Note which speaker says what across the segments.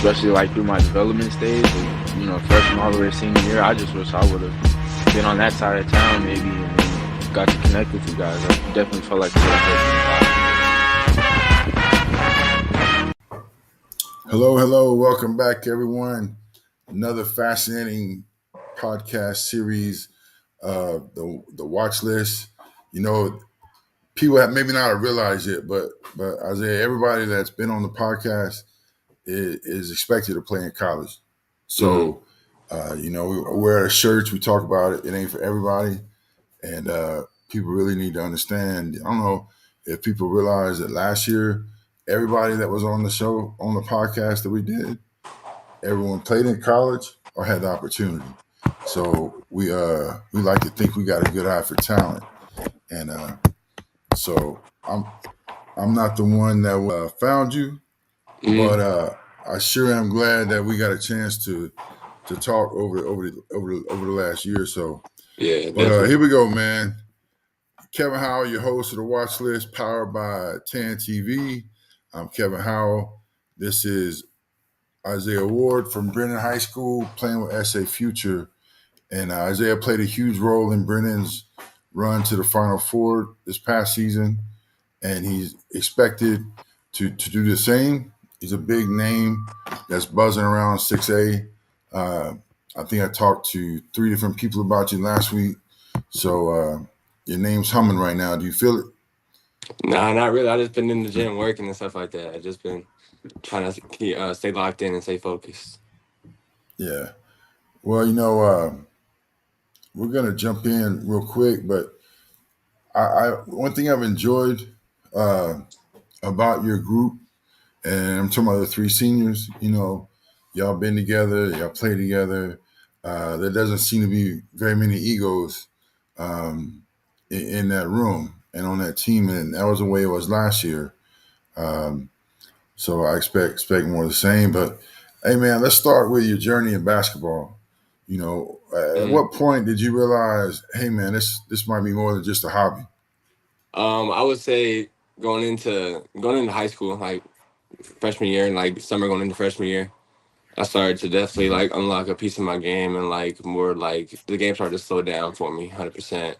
Speaker 1: especially like through my development stage, freshman all the way to senior year. I just wish I would have been on that side of town maybe and then got to connect with you guys. I definitely felt like it would have
Speaker 2: Hello, hello. Welcome back, everyone. Another fascinating podcast series, the Watchlist. You know, people have maybe not realized it, but Isaiah, everybody that's been on the podcast is expected to play in college.
Speaker 3: Mm-hmm.
Speaker 2: So, we wear our shirts. We talk about it. It ain't for everybody, and people really need to understand. I don't know if people realize that last year, everybody that was on the show on the podcast that we did, everyone played in college or had the opportunity. So we like to think we got a good eye for talent, and so I'm not the one that found you,
Speaker 3: Mm-hmm.
Speaker 2: but I sure am glad that we got a chance to talk over the last year or so.
Speaker 3: Yeah,
Speaker 2: But
Speaker 3: definitely.
Speaker 2: here we go, man. Kevin Howell, your host of the Watch List, powered by Tan TV. I'm Kevin Howell. This is Isaiah Ward from Brennan High School, playing with SA Future. And Isaiah played a huge role in Brennan's run to the Final Four this past season, and he's expected to do the same. He's a big name that's buzzing around 6A. I think I talked to 3 different people about you last week. So your name's humming right now. Do you feel it?
Speaker 3: Nah, not really. I just been in the gym working and stuff like that. I just been trying to stay locked in and stay focused.
Speaker 2: Yeah. Well, we're gonna jump in real quick, but I one thing I've enjoyed uh, about your group, and I'm talking about the 3 seniors. Y'all been together, y'all play together. There doesn't seem to be very many egos in that room and on that team, and that was the way it was last year. Um, so I expect more of the same. But hey, man, let's start with your journey in basketball. At
Speaker 3: Mm-hmm.
Speaker 2: what point did you realize, hey, man, this might be more than just a hobby?
Speaker 3: I would say going into high school, like freshman year and like summer going into freshman year, I started to definitely like unlock a piece of my game and like more like the game started to slow down for me, 100%.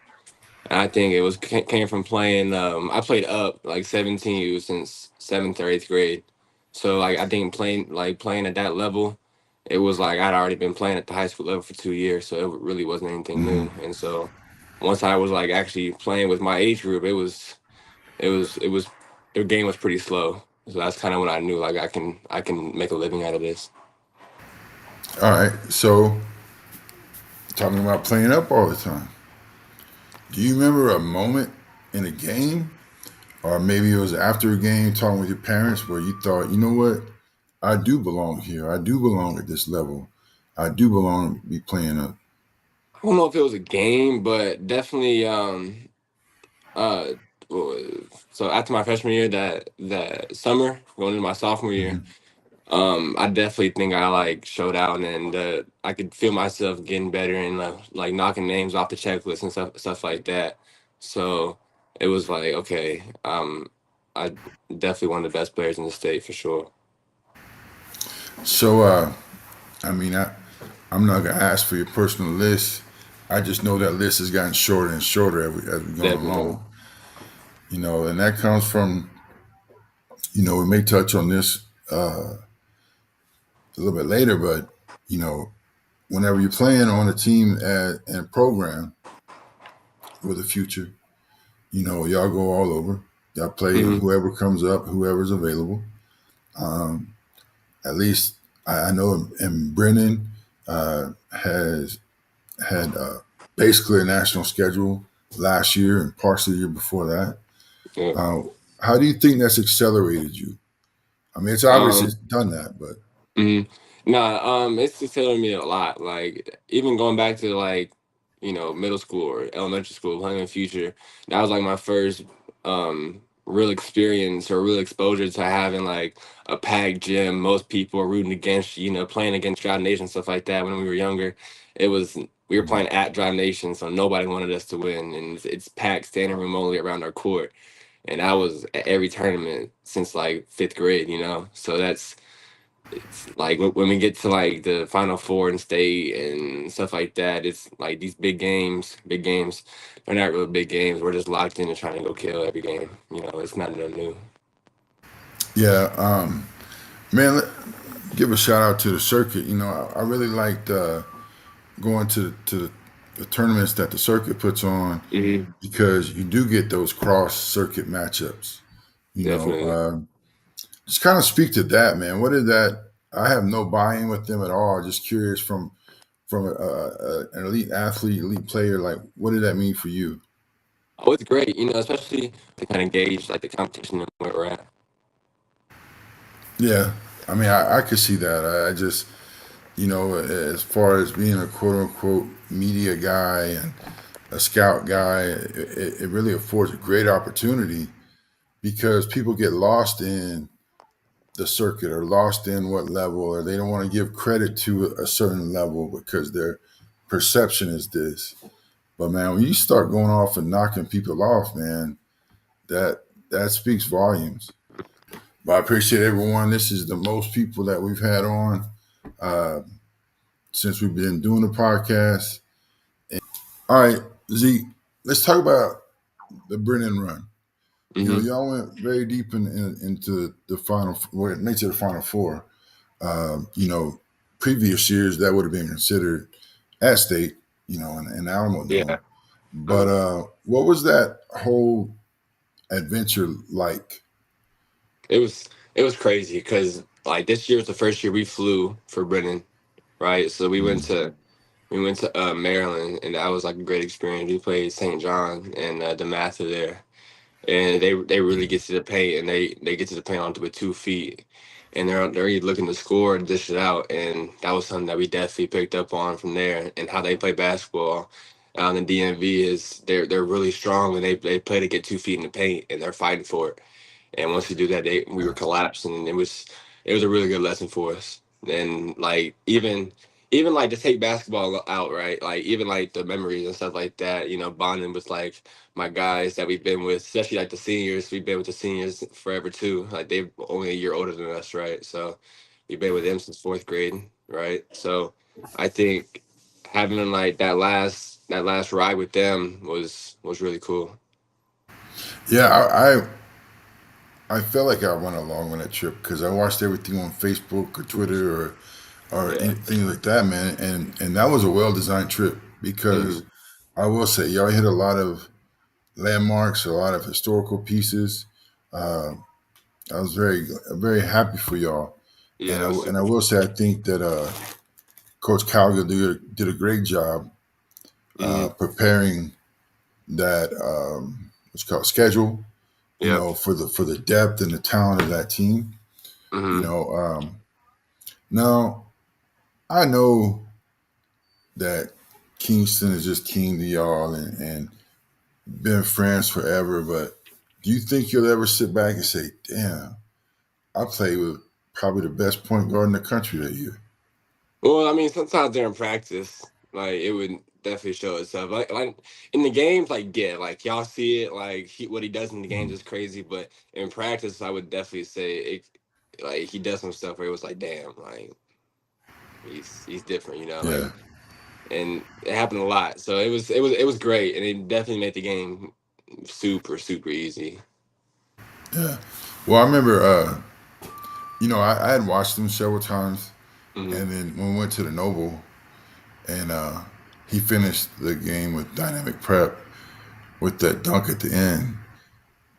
Speaker 3: And I think it was came from playing. I played up like 17U since 7th or 8th grade, so like I think playing at that level, it was like I'd already been playing at the high school level for 2 years, so it really wasn't anything
Speaker 2: Mm-hmm.
Speaker 3: new. And so once I was like actually playing with my age group, it was the game was pretty slow. So that's kind of when I knew like I can make a living out of this.
Speaker 2: All right. So talking about playing up all the time. Do you remember a moment in a game, or maybe it was after a game, talking with your parents, where you thought, you know what, I do belong here. I do belong at this level. I do belong to be playing up.
Speaker 3: I don't know if it was a game, but definitely uh well, so after my freshman year, that summer going into my sophomore year,
Speaker 2: Mm-hmm.
Speaker 3: I definitely think I like showed out, and I could feel myself getting better and like knocking names off the checklist and stuff like that. So it was like, okay, I definitely one of the best players in the state for sure.
Speaker 2: So, I mean, I'm not gonna ask for your personal list. I just know that list has gotten shorter and shorter as we go
Speaker 3: Definitely.
Speaker 2: along. And that comes from, we may touch on this a little bit later, but whenever you're playing on a team and program with a future, y'all go all over. Y'all play
Speaker 3: Hmm.
Speaker 2: whoever comes up, whoever's available. Um, at least I know in Brennan has had basically a national schedule last year and parts of the year before that.
Speaker 3: Yeah.
Speaker 2: Uh, how do you think that's accelerated you? I mean, it's obvious it's
Speaker 3: Um.
Speaker 2: done that, but
Speaker 3: Mhm. Nah, it's telling me a lot. Like even going back to like, middle school or elementary school, playing in the future, that was like my first real experience or real exposure to having like a packed gym. Most people are rooting against you, playing against Drive Nation, stuff like that when we were younger. It was we were
Speaker 2: Mhm.
Speaker 3: playing at Drive Nation, so nobody wanted us to win. And it's packed standing room only around our court. And I was at every tournament since like 5th grade, so it's like when we get to like the Final Four in state and stuff like that, it's like these big games. They're not really big games. We're just locked in and trying to go kill every game. You know, it's not nothing new.
Speaker 2: Yeah, man, give a shout out to the circuit. You know, I really liked going to the tournaments that the circuit puts on
Speaker 3: Hmm.
Speaker 2: because you do get those cross circuit matchups. You know,
Speaker 3: Definitely.
Speaker 2: just kind of speak to that, man. What is that? I have no buy-in with them at all. Just curious from an elite athlete, elite player. Like, what did that mean for you?
Speaker 3: Oh, it's great. You know, especially to kind of gauge like the competition and where we're at.
Speaker 2: Yeah, I mean, I could see that. I just, you know, as far as being a quote unquote media guy and a scout guy, it really affords a great opportunity because people get lost in the circuit or lost in what level, or they don't want to give credit to a certain level because their perception is this. But man, when you start going off and knocking people off, man, that that speaks volumes. But I appreciate everyone. This is the most people that we've had on uh, since we've been doing the podcast. All right, Zeke, let's talk about the Brennan run. You know,
Speaker 3: Hmm.
Speaker 2: y'all went very deep into the final, well, nature of the final four. You know, previous years that would have been considered at state, you know, in Alamo
Speaker 3: Yeah.
Speaker 2: Dome. But
Speaker 3: Uh,
Speaker 2: what was that whole adventure like?
Speaker 3: it was crazy because like this year was the first year we flew for Brennan, right? So
Speaker 2: Mm,
Speaker 3: we went to Maryland, and that was like a great experience. We played St. John and DeMatha there, and they really get to the paint, and they get to the paint onto with 2 feet, and they're really looking to score and dish it out, and that was something that we definitely picked up on from there, and how they play basketball. On the DMV is they're really strong, and they play to get 2 feet in the paint, and they're fighting for it. And once we do that, we were collapsing, and it was a really good lesson for us. And like even like to take basketball out, right? Like even like the memories and stuff like that. You know, bonding with like my guys that we've been with, especially like the seniors. We've been with the seniors forever too. Like they're only a year older than us, right? So we've been with them since fourth grade, right? So I think having like that last ride with them was really cool.
Speaker 2: yeah, I felt like I went along on that trip because I watched everything on Facebook or Twitter or
Speaker 3: Yeah.
Speaker 2: anything like that, man. And that was a well designed trip because
Speaker 3: Hmm.
Speaker 2: I will say y'all hit a lot of landmarks, a lot of historical pieces. Uh, I was very happy for y'all,
Speaker 3: Yeah, it was
Speaker 2: and I
Speaker 3: super.
Speaker 2: will say I think that Coach Calgill did a great job
Speaker 3: Hmm.
Speaker 2: preparing that what's called schedule. You
Speaker 3: Yep.
Speaker 2: know, for the depth and the talent of that team. You
Speaker 3: Hmm.
Speaker 2: know, now I know that Kingston is just king to y'all and been friends forever, but do you think you'll ever sit back and say, "Damn, I played with probably the best point guard in the country that year"?
Speaker 3: Well, I mean, sometimes during practice, like it would definitely show itself. Like in the games, like yeah, like y'all see it, like what he does in the games is crazy. But in practice, I would definitely say it, like he does some stuff where it was like, damn, like he's different, you know,
Speaker 2: Yeah,
Speaker 3: like, and it happened a lot. So it was great, and it definitely made the game super easy.
Speaker 2: yeah. Well, I remember, you know, I had watched him several times,
Speaker 3: Hmm.
Speaker 2: and then when we went to the Noble, and he finished the game with dynamic prep with that dunk at the end.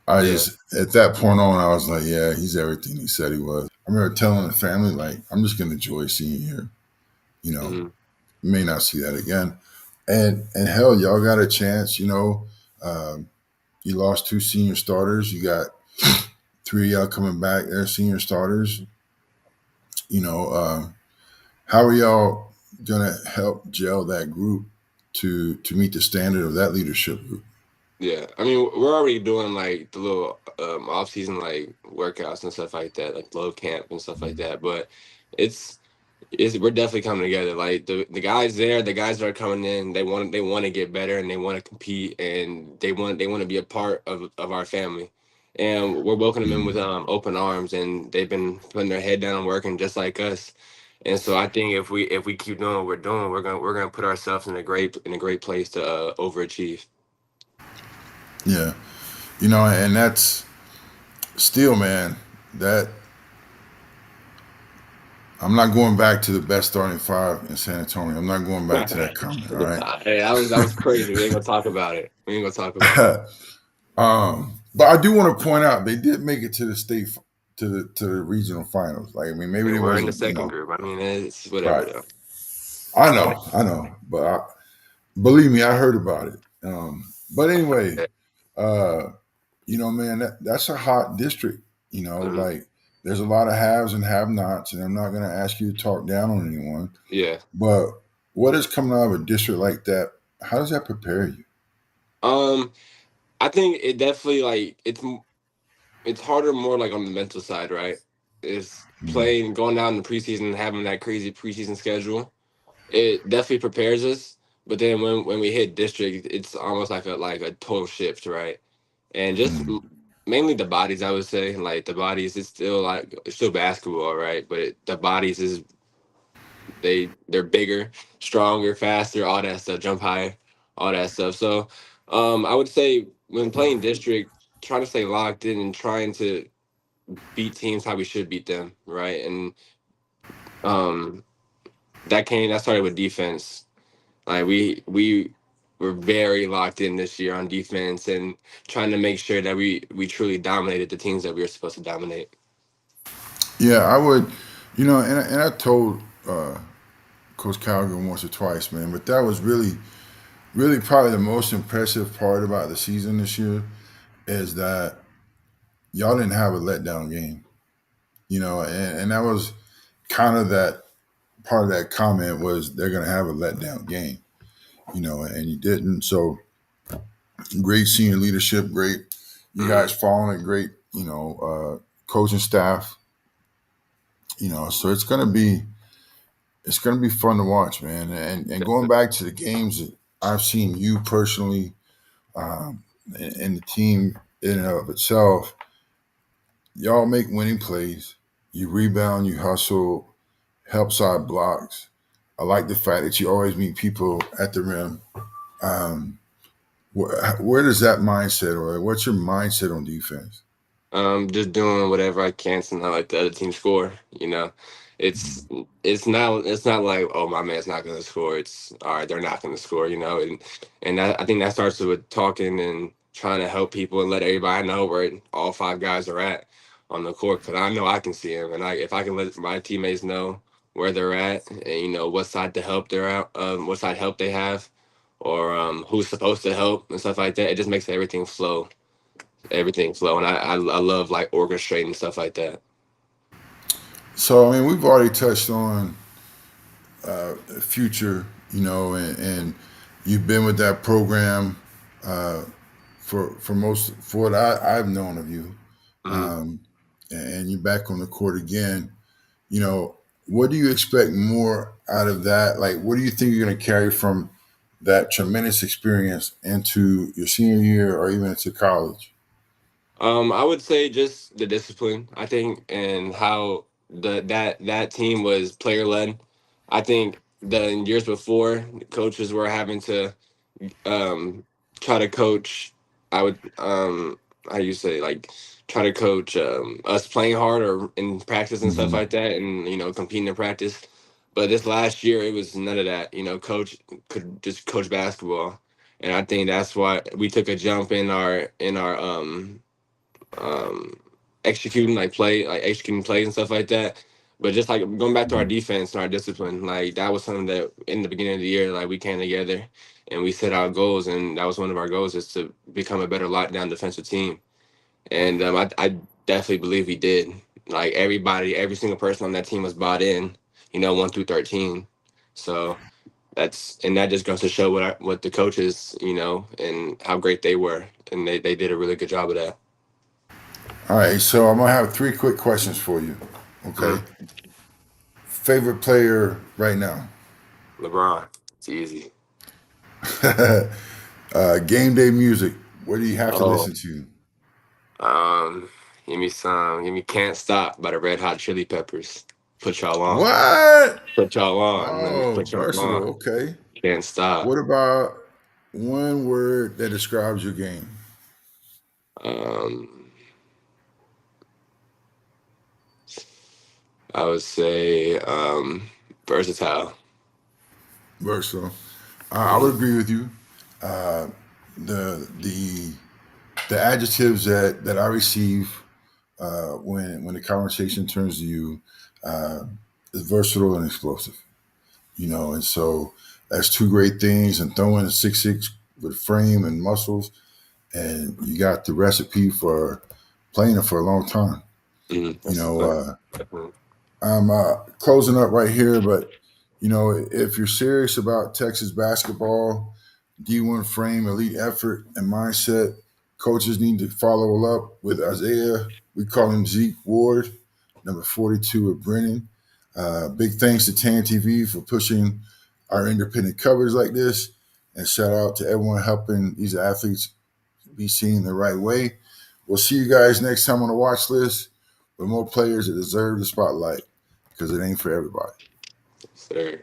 Speaker 2: I
Speaker 3: Yeah.
Speaker 2: just at that point on, I was like, yeah, he's everything he said he was. I remember telling the family, like, I'm just gonna enjoy seeing here. You know,
Speaker 3: Hmm.
Speaker 2: may not see that again. And hell, y'all got a chance. You know, um, you lost two senior starters. You got three of y'all coming back. They're senior starters. You know, how are y'all gonna help gel that group to meet the standard of that leadership group?
Speaker 3: Yeah, I mean, we're already doing like the little off season like workouts and stuff like that, like low camp and stuff like that. But it's we're definitely coming together. Like the guys there, the guys that are coming in, they want to get better, and they want to compete, and they want to be a part of our family. and we're welcoming them in with open arms, and they've been putting their head down and working just like us. And so I think if we keep doing what we're doing, we're gonna put ourselves in a great place to overachieve.
Speaker 2: Yeah, you know, and that's still, man. That I'm not going back to the best starting five in San Antonio. I'm not going back to that comment. All right.
Speaker 3: Hey, that was crazy. We ain't gonna talk about it. We ain't gonna talk about it.
Speaker 2: But I do want to point out they did make it to the to the regional finals. Like I mean, maybe
Speaker 3: And
Speaker 2: they
Speaker 3: we're in the
Speaker 2: wasn't,
Speaker 3: second group. I mean, it's whatever
Speaker 2: right.
Speaker 3: though.
Speaker 2: I know, but believe me, I heard about it. But anyway, uh, you know, man, that's a hot district. You know,
Speaker 3: Mhm.
Speaker 2: like there's a lot of haves and have-nots, and I'm not going to ask you to talk down on anyone.
Speaker 3: Yeah.
Speaker 2: But what is coming out of a district like that? How does that prepare you?
Speaker 3: Um, I think it definitely like it's harder more like on the mental side, right? It's
Speaker 2: Mm,
Speaker 3: playing, going down in the preseason, and having that crazy preseason schedule. It definitely prepares us. But then when we hit district, it's almost like a total shift, right? And just
Speaker 2: mm.
Speaker 3: mainly the bodies, I would say. Like the bodies, it's still basketball, right? But the bodies is they're bigger, stronger, faster, all that stuff, jump higher, all that stuff. So, I would say when playing district, trying to stay locked in and trying to beat teams how we should beat them, right? And um, that started with defense. Like we were very locked in this year on defense and trying to make sure that we truly dominated the teams that we were supposed to dominate.
Speaker 2: Yeah, I would. You know, and I told Coach Calgary once or twice, man. But that was really probably the most impressive part about the season this year is that y'all didn't have a letdown game. You know, and that was kind of that part of that comment was they're going to have a letdown game. You know, and you didn't. So great senior leadership, great you guys
Speaker 3: Mm,
Speaker 2: following it, great. You know, coaching staff. You know, so it's gonna be fun to watch, man. And going
Speaker 3: definitely.
Speaker 2: back to the games that I've seen you personally and the team in and of itself, y'all make winning plays. You rebound, you hustle, help side blocks. I like the fact that you always meet people at the rim. Um, where does that mindset, or what's your mindset on defense?
Speaker 3: Just doing whatever I can to not let the other team score. It's it's not like, oh, my man's not going to score. It's all right, they're not going to score. I think that starts with talking and trying to help people and let everybody know where all five guys are at on the court. Because I know I can see them, and if I can let my teammates know where they're at and what side to help they're out, what side help they have, or who's supposed to help and stuff like that, it just makes everything flow. And I love like orchestrating stuff like that.
Speaker 2: So I mean, we've already touched on future, you know, and you've been with that program uh, for what I've known of you,
Speaker 3: Mhm.
Speaker 2: um, and you're back on the court again. You know, what do you expect more out of that? Like, what do you think you're going to carry from that tremendous experience into your senior year or even into college?
Speaker 3: I would say just the discipline, I think, and how that team was player led. I think the years before, coaches were having to um try to coach. I would how you say, like, try to coach us playing hard or in practice and stuff
Speaker 2: Hmm.
Speaker 3: like that, and competing in practice. But this last year it was none of that. Coach could just coach basketball, and I think that's why we took a jump in our executing plays and stuff like that. But just like going back to our defense and our discipline, like that was something that in the beginning of the year, like we came together and we set our goals, and that was one of our goals, is to become a better lockdown defensive team. And I definitely believe we did. Like everybody, every single person on that team was bought in, 1 through 13. So that just goes to show what the coaches, and how great they were, and they did a really good job of that.
Speaker 2: All right, so I'm gonna have three quick questions for you. Okay,
Speaker 3: Mhm.
Speaker 2: favorite player right now?
Speaker 3: LeBron, it's easy.
Speaker 2: Game day music. What do you have to
Speaker 3: Oh,
Speaker 2: listen to?
Speaker 3: Give me "Can't Stop" by the Red Hot Chili Peppers. Put y'all on.
Speaker 2: What?
Speaker 3: Put y'all on. Let me
Speaker 2: Oh,
Speaker 3: put y'all
Speaker 2: versatile.
Speaker 3: on.
Speaker 2: Okay.
Speaker 3: Can't stop.
Speaker 2: What about one word that describes your game?
Speaker 3: Um, I would say versatile.
Speaker 2: Versatile. I would
Speaker 3: Mhm.
Speaker 2: agree with you. Uh, the the adjectives that I receive when the conversation turns to you uh, is versatile and explosive. And so that's two great things. And throwing a 6'6" with frame and muscles, and you got the recipe for playing it for a long time. You
Speaker 3: That's
Speaker 2: know,
Speaker 3: like,
Speaker 2: uh, I'm closing up right here, but if you're serious about Texas basketball, D1 frame, elite effort, and mindset, coaches need to follow up with Isaiah. We call him Zeke Ward, number 42 of Brennan. Big thanks to Tan TV for pushing our independent coverage like this, and shout out to everyone helping these athletes be seen the right way. We'll see you guys next time on the watch list with more players that deserve the spotlight because it ain't for everybody.
Speaker 3: sir.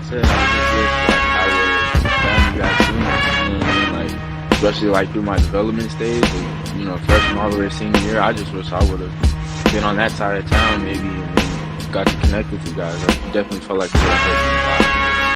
Speaker 1: Said I was just wish like I would have found you guys sooner. You know what I mean? Like especially like through my development stage, and, freshman all the way to senior year. I just wish I would have been on that side of town maybe, and then got to connect with you guys. I definitely felt like it would have helped me a lot.